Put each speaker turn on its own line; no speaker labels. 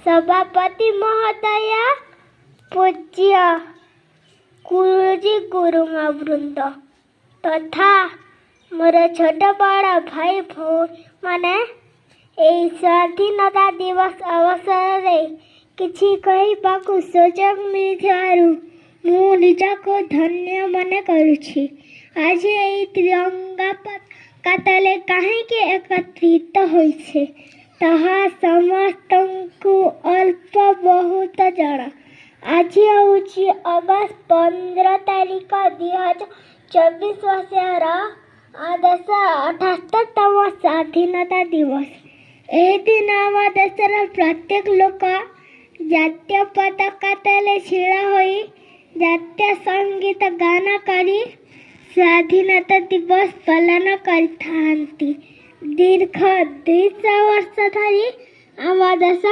सभापति महोदय, पूज्य गुरुजी गुरुमा वृंद तथा मोर छोट बड़ भाई भौणी माने एई स्वाधीनता दिवस अवसर रे किछि कहिबाकु सुजोग मिलिथिबारु मु निजको धन्य मन करुछि। आज एई तिरंगा पताका तले काहेकि एकत्रित होइछे ताहा समस्तंकु अल्प बहुत जणा। आज हूँ अगस्त 15 तारीख 2024 मसीहार देश 78तम स्वाधीनता दिवस। एह दिन आम देशर प्रत्येक लोक जातीय पताका तले छिड़ा होई जातीय संगीत गान करी स्वाधीनता दिवस पालन करथांती। दीर्घ 200 वर्ष धरी आम देश